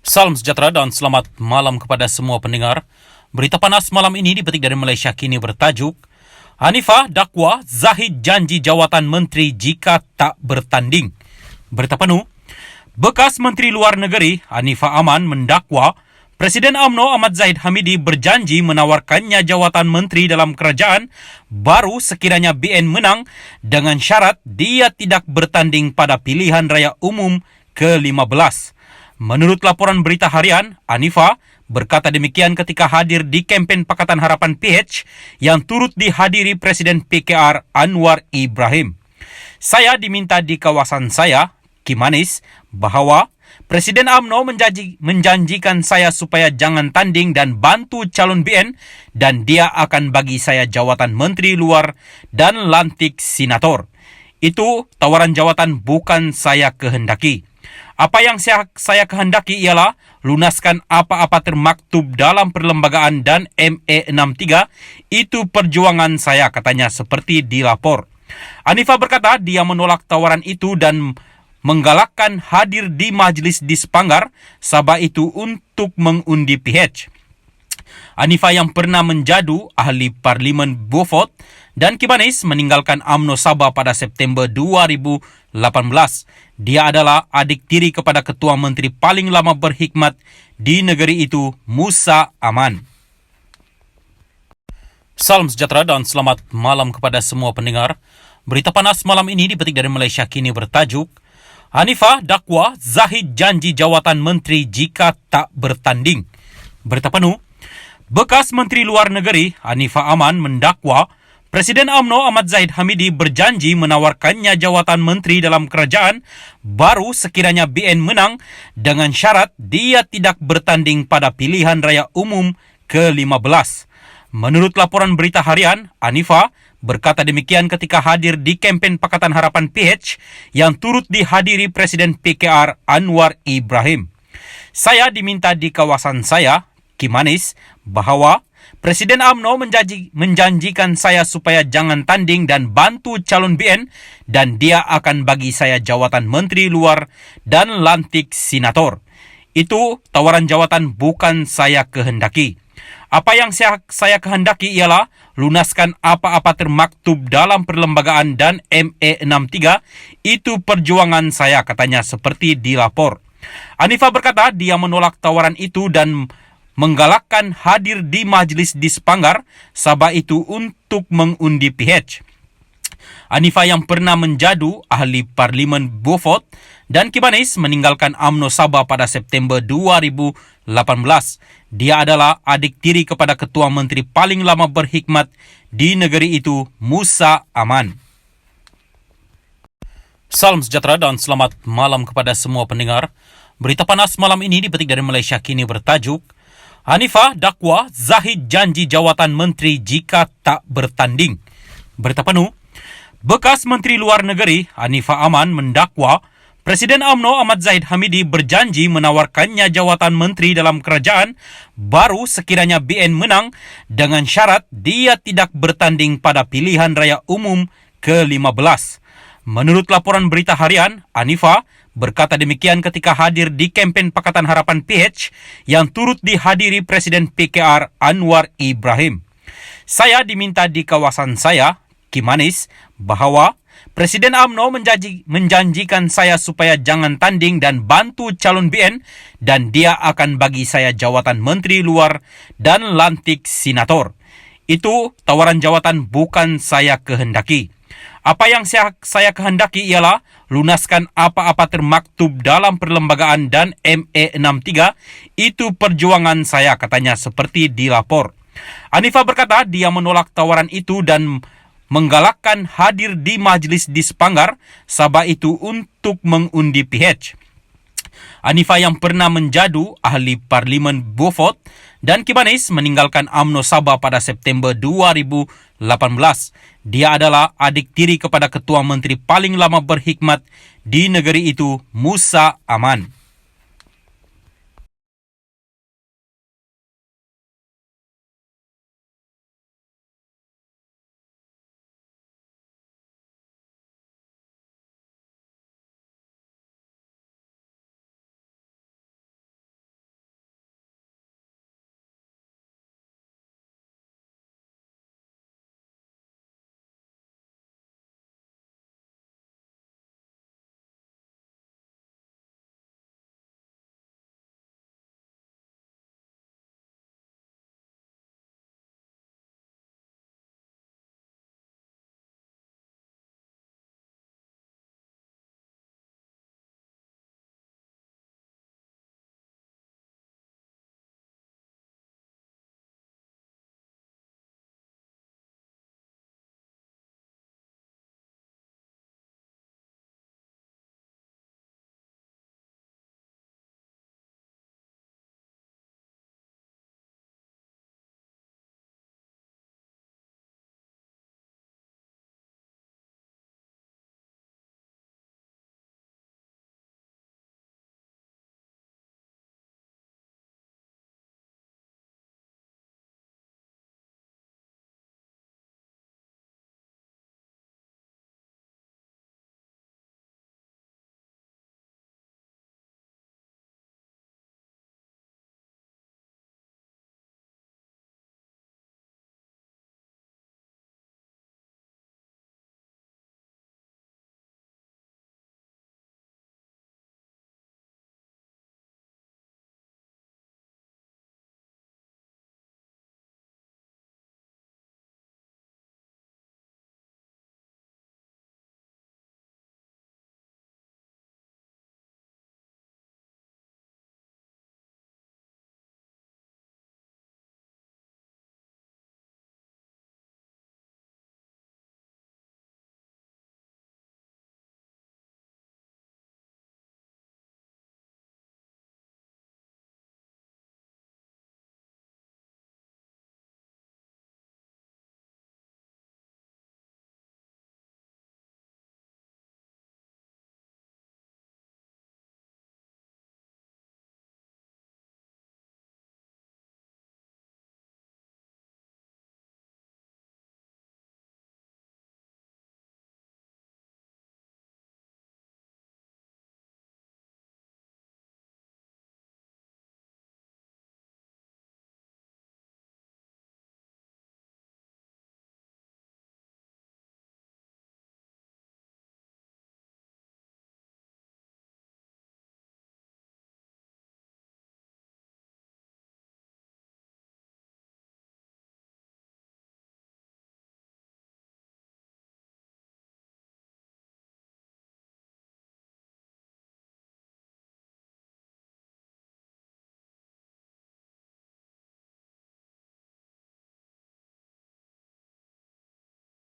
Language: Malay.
Salam sejahtera dan selamat malam kepada semua pendengar. Berita panas malam ini dipetik dari Malaysia Kini bertajuk Hanifah dakwa Zahid janji jawatan menteri jika tak bertanding. Berita penuh, bekas Menteri Luar Negeri Hanifah Aman mendakwa Presiden UMNO Ahmad Zahid Hamidi berjanji menawarkannya jawatan menteri dalam kerajaan baru sekiranya BN menang dengan syarat dia tidak bertanding pada pilihan raya umum ke-15. Menurut laporan berita harian, Hanifah berkata demikian ketika hadir di kempen Pakatan Harapan PH yang turut dihadiri Presiden PKR Anwar Ibrahim. Saya diminta di kawasan saya, Kimanis, bahawa Presiden UMNO menjanjikan saya supaya jangan tanding dan bantu calon BN dan dia akan bagi saya jawatan Menteri Luar dan lantik Senator. Itu tawaran jawatan bukan saya kehendaki. Apa yang saya kehendaki ialah lunaskan apa-apa termaktub dalam perlembagaan dan MA63. Itu perjuangan saya, katanya seperti dilapor. Hanifah berkata dia menolak tawaran itu dan menggalakkan hadir di majlis di Sepanggar Sabah itu untuk mengundi PH. Hanifah yang pernah menjadu ahli Parlimen Beaufort dan Kimanis meninggalkan UMNO Sabah pada September 2018. Dia adalah adik tiri kepada Ketua Menteri paling lama berkhidmat di negeri itu, Musa Aman. Salam sejahtera dan selamat malam kepada semua pendengar. Berita panas malam ini dipetik dari Malaysia Kini bertajuk Hanifah dakwa Zahid janji jawatan menteri jika tak bertanding. Berita penuh, bekas Menteri Luar Negeri Hanifah Aman mendakwa Presiden UMNO Ahmad Zahid Hamidi berjanji menawarkannya jawatan menteri dalam kerajaan baru sekiranya BN menang dengan syarat dia tidak bertanding pada pilihan raya umum ke-15. Menurut laporan berita harian, Hanifah berkata demikian ketika hadir di kempen Pakatan Harapan PH yang turut dihadiri Presiden PKR Anwar Ibrahim. Saya diminta di kawasan saya, Kimanis, bahawa Presiden UMNO menjanjikan saya supaya jangan tanding dan bantu calon BN dan dia akan bagi saya jawatan Menteri Luar dan lantik Senator. Itu tawaran jawatan bukan saya kehendaki. Apa yang saya kehendaki ialah lunaskan apa-apa termaktub dalam perlembagaan dan MA63. Itu perjuangan saya, katanya seperti dilapor. Hanifah berkata dia menolak tawaran itu dan menggalakkan hadir di majlis di Sepanggar Sabah itu untuk mengundi PH. Hanifah yang pernah menjadu ahli Parlimen Beaufort dan Kimanis meninggalkan UMNO Sabah pada September 2018. Dia adalah adik tiri kepada Ketua Menteri paling lama berkhidmat di negeri itu, Musa Aman. Salam sejahtera dan selamat malam kepada semua pendengar. Berita panas malam ini dipetik dari Malaysia Kini bertajuk Hanifah dakwa Zahid janji jawatan menteri jika tak bertanding. Berita penuh, bekas Menteri Luar Negeri Hanifah Aman mendakwa Presiden UMNO Ahmad Zahid Hamidi berjanji menawarkannya jawatan menteri dalam kerajaan baru sekiranya BN menang dengan syarat dia tidak bertanding pada pilihan raya umum ke-15. Menurut laporan berita harian, Hanifah berkata demikian ketika hadir di kempen Pakatan Harapan PH yang turut dihadiri Presiden PKR Anwar Ibrahim. Saya diminta di kawasan saya, Kimanis, bahawa Presiden UMNO menjanjikan saya supaya jangan tanding dan bantu calon BN dan dia akan bagi saya jawatan Menteri Luar dan lantik Senator. Itu tawaran jawatan bukan saya kehendaki. Apa yang saya kehendaki ialah lunaskan apa-apa termaktub dalam perlembagaan dan MA63. Itu perjuangan saya, katanya seperti dilapor. Hanifah berkata dia menolak tawaran itu dan menggalakkan hadir di majlis di Sepanggar Sabah itu untuk mengundi PH. Hanifah yang pernah menjadu ahli Parlimen Beaufort dan Kimanis meninggalkan UMNO Sabah pada September 2018. Dia adalah adik tiri kepada Ketua Menteri paling lama berkhidmat di negeri itu, Musa Aman.